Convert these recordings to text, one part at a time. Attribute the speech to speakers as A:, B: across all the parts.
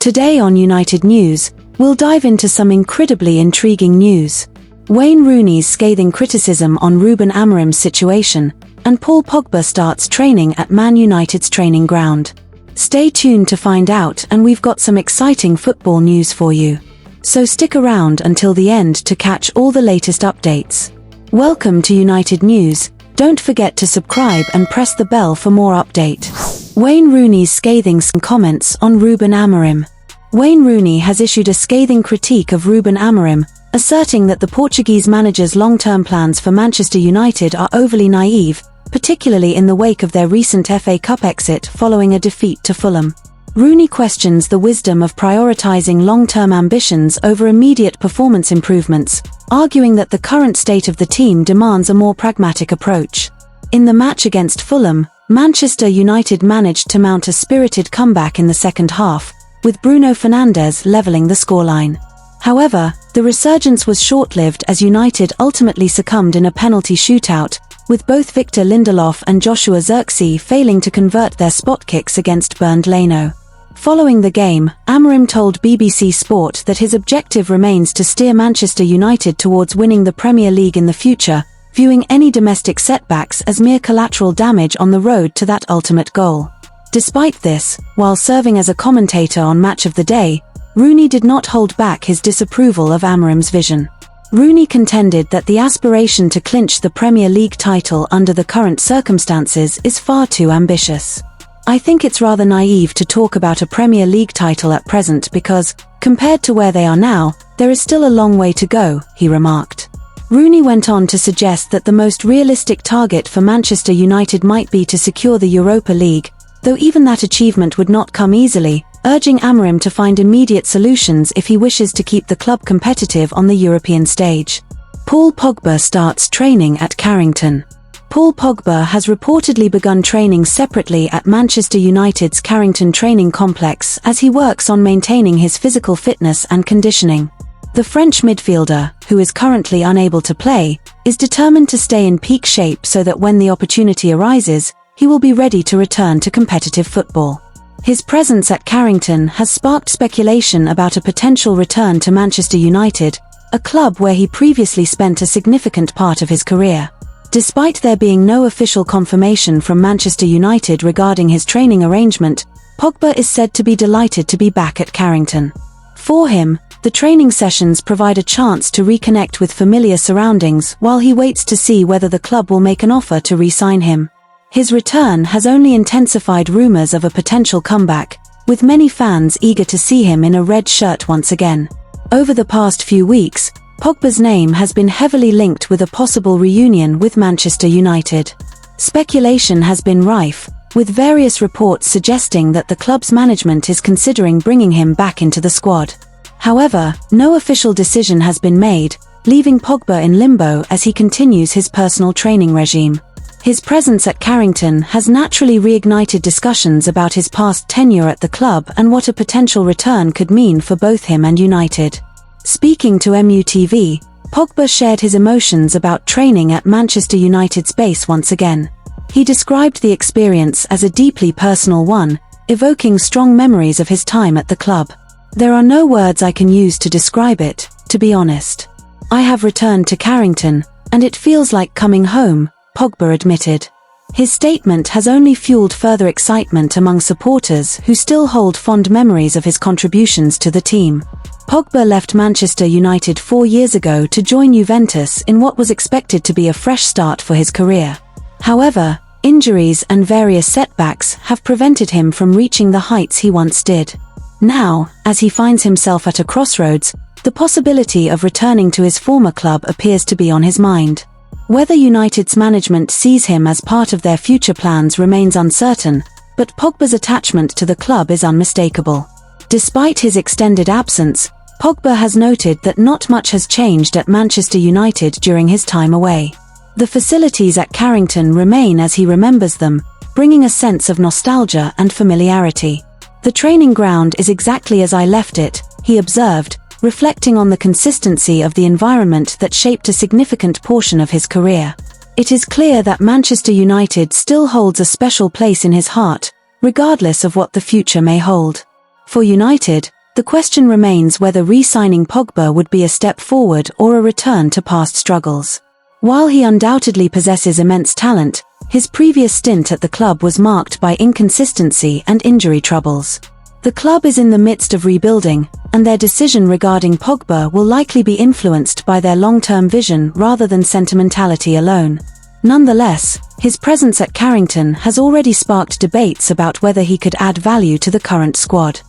A: Today on United News, we'll dive into some incredibly intriguing news. Wayne Rooney's scathing criticism on Ruben Amorim's situation, and Paul Pogba starts training at Man United's training ground. Stay tuned to find out, and we've got some exciting football news for you. So stick around until the end to catch all the latest updates. Welcome to United News. Don't forget to subscribe and press the bell for more update. Wayne Rooney's scathing comments on Ruben Amorim. Wayne Rooney has issued a scathing critique of Ruben Amorim, asserting that the Portuguese manager's long-term plans for Manchester United are overly naive, particularly in the wake of their recent FA Cup exit following a defeat to Fulham. Rooney questions the wisdom of prioritizing long-term ambitions over immediate performance improvements, arguing that the current state of the team demands a more pragmatic approach. In the match against Fulham, Manchester United managed to mount a spirited comeback in the second half, with Bruno Fernandes leveling the scoreline. However, the resurgence was short-lived as United ultimately succumbed in a penalty shootout, with both Victor Lindelof and Joshua Zirkzee failing to convert their spot kicks against Bernd Leno. Following the game, Amorim told BBC Sport that his objective remains to steer Manchester United towards winning the Premier League in the future, viewing any domestic setbacks as mere collateral damage on the road to that ultimate goal. Despite this, while serving as a commentator on Match of the Day, Rooney did not hold back his disapproval of Amorim's vision. Rooney contended that the aspiration to clinch the Premier League title under the current circumstances is far too ambitious. I think it's rather naive to talk about a Premier League title at present because, compared to where they are now, there is still a long way to go, he remarked. Rooney went on to suggest that the most realistic target for Manchester United might be to secure the Europa League, though even that achievement would not come easily, urging Amorim to find immediate solutions if he wishes to keep the club competitive on the European stage. Paul Pogba starts training at Carrington. Paul Pogba has reportedly begun training separately at Manchester United's Carrington training complex as he works on maintaining his physical fitness and conditioning. The French midfielder, who is currently unable to play, is determined to stay in peak shape so that when the opportunity arises, he will be ready to return to competitive football. His presence at Carrington has sparked speculation about a potential return to Manchester United, a club where he previously spent a significant part of his career. Despite there being no official confirmation from Manchester United regarding his training arrangement, Pogba is said to be delighted to be back at Carrington. For him, the training sessions provide a chance to reconnect with familiar surroundings while he waits to see whether the club will make an offer to re-sign him. His return has only intensified rumors of a potential comeback, with many fans eager to see him in a red shirt once again. Over the past few weeks, Pogba's name has been heavily linked with a possible reunion with Manchester United. Speculation has been rife, with various reports suggesting that the club's management is considering bringing him back into the squad. However, no official decision has been made, leaving Pogba in limbo as he continues his personal training regime. His presence at Carrington has naturally reignited discussions about his past tenure at the club and what a potential return could mean for both him and United. Speaking to MUTV, Pogba shared his emotions about training at Manchester United's base once again. He described the experience as a deeply personal one, evoking strong memories of his time at the club. There are no words I can use to describe it, to be honest. I have returned to Carrington, and it feels like coming home, Pogba admitted. His statement has only fueled further excitement among supporters who still hold fond memories of his contributions to the team. Pogba left Manchester United 4 years ago to join Juventus in what was expected to be a fresh start for his career. However, injuries and various setbacks have prevented him from reaching the heights he once did. Now, as he finds himself at a crossroads, the possibility of returning to his former club appears to be on his mind. Whether United's management sees him as part of their future plans remains uncertain, but Pogba's attachment to the club is unmistakable. Despite his extended absence, Pogba has noted that not much has changed at Manchester United during his time away. The facilities at Carrington remain as he remembers them, bringing a sense of nostalgia and familiarity. "The training ground is exactly as I left it," he observed, reflecting on the consistency of the environment that shaped a significant portion of his career. It is clear that Manchester United still holds a special place in his heart, regardless of what the future may hold. For United, The question remains whether re-signing Pogba would be a step forward or a return to past struggles. While he undoubtedly possesses immense talent, his previous stint at the club was marked by inconsistency and injury troubles. The club is in the midst of rebuilding, and their decision regarding Pogba will likely be influenced by their long-term vision rather than sentimentality alone. Nonetheless, his presence at Carrington has already sparked debates about whether he could add value to the current squad.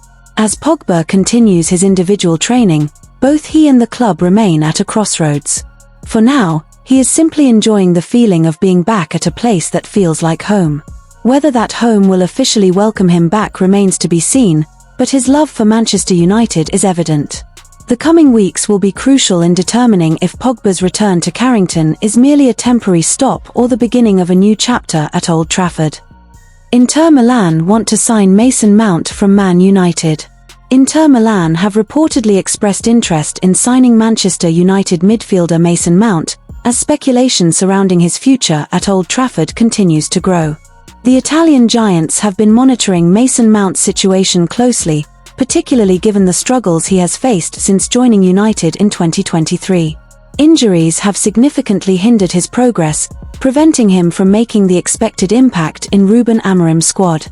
A: As Pogba continues his individual training, both he and the club remain at a crossroads. For now, he is simply enjoying the feeling of being back at a place that feels like home. Whether that home will officially welcome him back remains to be seen, but his love for Manchester United is evident. The coming weeks will be crucial in determining if Pogba's return to Carrington is merely a temporary stop or the beginning of a new chapter at Old Trafford. Inter Milan want to sign Mason Mount from Man United. Inter Milan have reportedly expressed interest in signing Manchester United midfielder Mason Mount, as speculation surrounding his future at Old Trafford continues to grow. The Italian giants have been monitoring Mason Mount's situation closely, particularly given the struggles he has faced since joining United in 2023. Injuries have significantly hindered his progress, preventing him from making the expected impact in Ruben Amorim's squad.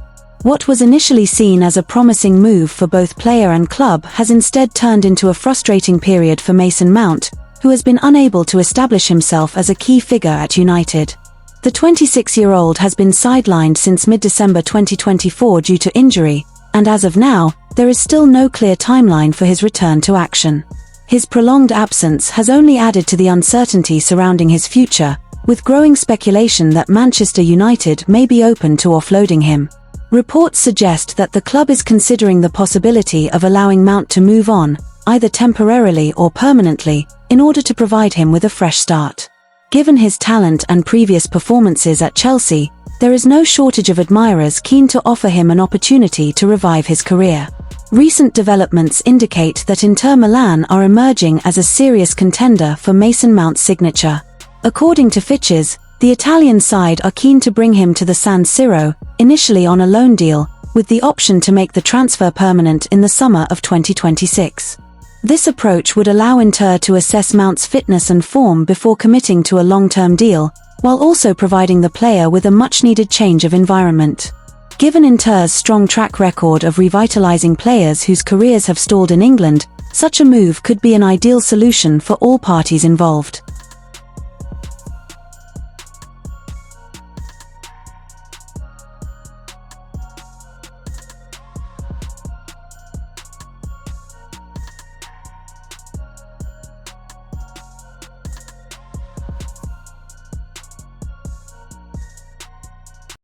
A: What was initially seen as a promising move for both player and club has instead turned into a frustrating period for Mason Mount, who has been unable to establish himself as a key figure at United. The 26-year-old has been sidelined since mid-December 2024 due to injury, and as of now, there is still no clear timeline for his return to action. His prolonged absence has only added to the uncertainty surrounding his future, with growing speculation that Manchester United may be open to offloading him. Reports suggest that the club is considering the possibility of allowing Mount to move on, either temporarily or permanently, in order to provide him with a fresh start. Given his talent and previous performances at Chelsea, there is no shortage of admirers keen to offer him an opportunity to revive his career. Recent developments indicate that Inter Milan are emerging as a serious contender for Mason Mount's signature. According to Fitches, the Italian side are keen to bring him to the San Siro, initially on a loan deal, with the option to make the transfer permanent in the summer of 2026. This approach would allow Inter to assess Mount's fitness and form before committing to a long-term deal, while also providing the player with a much-needed change of environment. Given Inter's strong track record of revitalizing players whose careers have stalled in England, such a move could be an ideal solution for all parties involved.